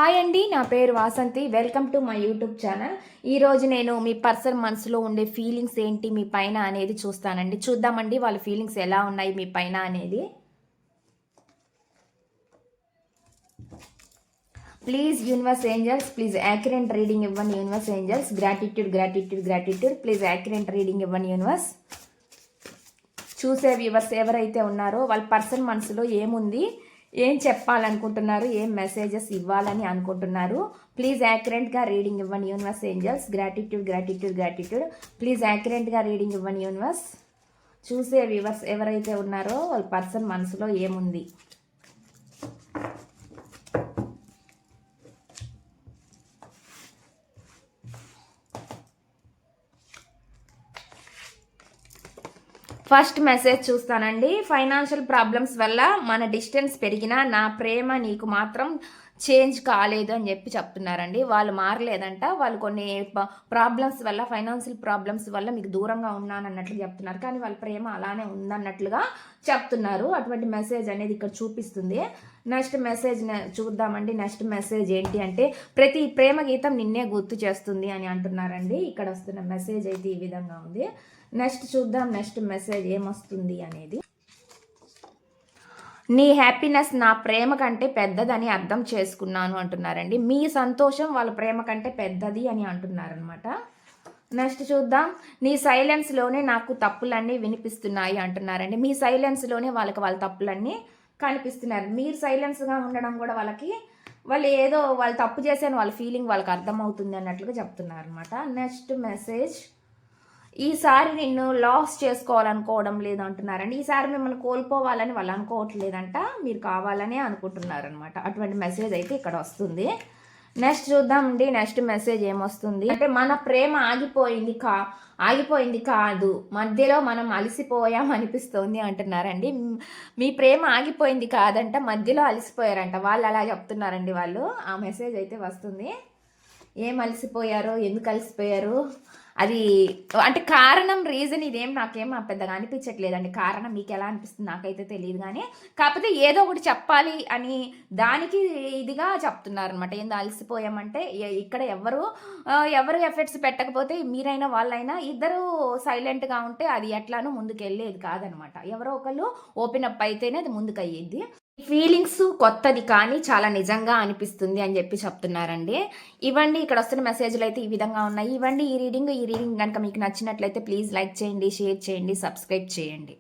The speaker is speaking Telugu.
హాయ్ అండి, నా పేరు Vasanthi. Welcome to my YouTube channel. ఈరోజు నేను మీ పర్సన్ మనసులో ఉండే ఫీలింగ్స్ ఏంటి మీ పైన అనేది చూస్తానండి. చూద్దామండి వాళ్ళ ఫీలింగ్స్ ఎలా ఉన్నాయి మీ పైన అనేది. Please universe angels, please accurate reading ఇవ్వండి universe angels. Gratitude gratitude gratitude. Please accurate reading ఇవ్వండి యూనివర్స్. చూసే వ్యూవర్స్ ఎవరైతే ఉన్నారో వాళ్ళ పర్సన్ మనసులో ఏముంది, ఏం చెప్పాలనుకుంటున్నారు, ఏం మెసేజెస్ ఇవ్వాలని అనుకుంటున్నారు, ప్లీజ్ యాక్యురేట్గా రీడింగ్ ఇవ్వండి universe angels. Gratitude gratitude gratitude. Please యాక్యురేట్గా రీడింగ్ ఇవ్వండి యూనివర్స్. చూసే వ్యూవర్స్ ఎవరైతే ఉన్నారో వాళ్ళ పర్సన్ మనసులో ఏముంది. ఫస్ట్ మెసేజ్ చూస్తానండి. ఫైనాన్షియల్ ప్రాబ్లమ్స్ వల్ల మన డిస్టెన్స్ పెరిగినా నా ప్రేమ నీకు మాత్రం చేంజ్ కాలేదు అని చెప్పి చెప్తున్నారండి. వాళ్ళు మారలేదంట. వాళ్ళు కొన్ని ప్రాబ్లమ్స్ వల్ల, ఫైనాన్షియల్ ప్రాబ్లమ్స్ వల్ల మీకు దూరంగా ఉన్నానన్నట్లు చెప్తున్నారు. కానీ వాళ్ళ ప్రేమ అలానే ఉందన్నట్లుగా చెప్తున్నారు. అటువంటి మెసేజ్ అనేది ఇక్కడ చూపిస్తుంది. నెక్స్ట్ మెసేజ్ చూద్దామండి. నెక్స్ట్ మెసేజ్ ఏంటి అంటే, ప్రతి ప్రేమ గీతం నిన్నే గుర్తు చేస్తుంది అని అంటున్నారండి. ఇక్కడ వస్తున్న మెసేజ్ అయితే ఈ విధంగా ఉంది. నెక్స్ట్ చూద్దాం నెక్స్ట్ మెసేజ్ ఏమొస్తుంది అనేది. నీ హ్యాపీనెస్ నా ప్రేమ కంటే పెద్దదని అర్థం చేసుకున్నాను అంటున్నారండి. మీ సంతోషం వాళ్ళ ప్రేమ కంటే పెద్దది అని అంటున్నారనమాట. నెక్స్ట్ చూద్దాం. నీ సైలెన్స్లోనే నాకు తప్పులన్నీ వినిపిస్తున్నాయి అంటున్నారండి. మీ సైలెన్స్లోనే వాళ్ళ తప్పులన్నీ కనిపిస్తున్నారు. మీరు సైలెన్స్గా ఉండడం కూడా వాళ్ళు ఏదో వాళ్ళు తప్పు చేశాను వాళ్ళ ఫీలింగ్ వాళ్ళకి అర్థమవుతుంది అన్నట్లుగా చెప్తున్నారు అనమాట. నెక్స్ట్ మెసేజ్, ఈసారి నిన్ను లాస్ చేసుకోవాలనుకోవడం లేదు అంటున్నారండి. ఈసారి మిమ్మల్ని కోల్పోవాలని వాళ్ళు అనుకోవట్లేదంట, మీరు కావాలనే అనుకుంటున్నారనమాట. అటువంటి మెసేజ్ అయితే ఇక్కడ వస్తుంది. నెక్స్ట్ చూద్దామండి. నెక్స్ట్ మెసేజ్ ఏమొస్తుంది అంటే, మన ప్రేమ ఆగిపోయింది కాదు, మధ్యలో మనం అలసిపోయాం అనిపిస్తోంది అంటున్నారండి. మీ ప్రేమ ఆగిపోయింది కాదంట, మధ్యలో అలసిపోయారంట. వాళ్ళు అలా చెప్తున్నారండి. వాళ్ళు ఆ మెసేజ్ అయితే వస్తుంది. ఏం అలసిపోయారో, ఎందుకు అలసిపోయారు, అది అంటే కారణం, రీజన్ ఇదేం నాకేం పెద్దగా అనిపించట్లేదండి. కారణం మీకు ఎలా అనిపిస్తుంది నాకైతే తెలియదు. కానీ కాకపోతే ఏదో ఒకటి చెప్పాలి అని దానికి ఇదిగా చెప్తున్నారనమాట. ఏందో అలసిపోయామంటే, ఇక్కడ ఎవరు ఎఫర్ట్స్ పెట్టకపోతే మీరైనా వాళ్ళైనా ఇద్దరు సైలెంట్గా ఉంటే అది ఎట్లానో ముందుకు వెళ్ళేది కాదనమాట. ఎవరో ఒకళ్ళు ఓపెన్ అప్ అయితేనే అది ముందుకు అయ్యేది. ఫీలింగ్స్ కొత్తది కానీ చాలా నిజంగా అనిపిస్తుంది అని చెప్పి చెప్తున్నారండి. ఇవ్వండి ఇక్కడ వస్తున్న మెసేజ్లు అయితే ఈ విధంగా ఉన్నాయి. ఇవ్వండి ఈ రీడింగ్ కనుక మీకు నచ్చినట్లయితే ప్లీజ్ లైక్ చేయండి, షేర్ చేయండి, సబ్స్క్రైబ్ చేయండి.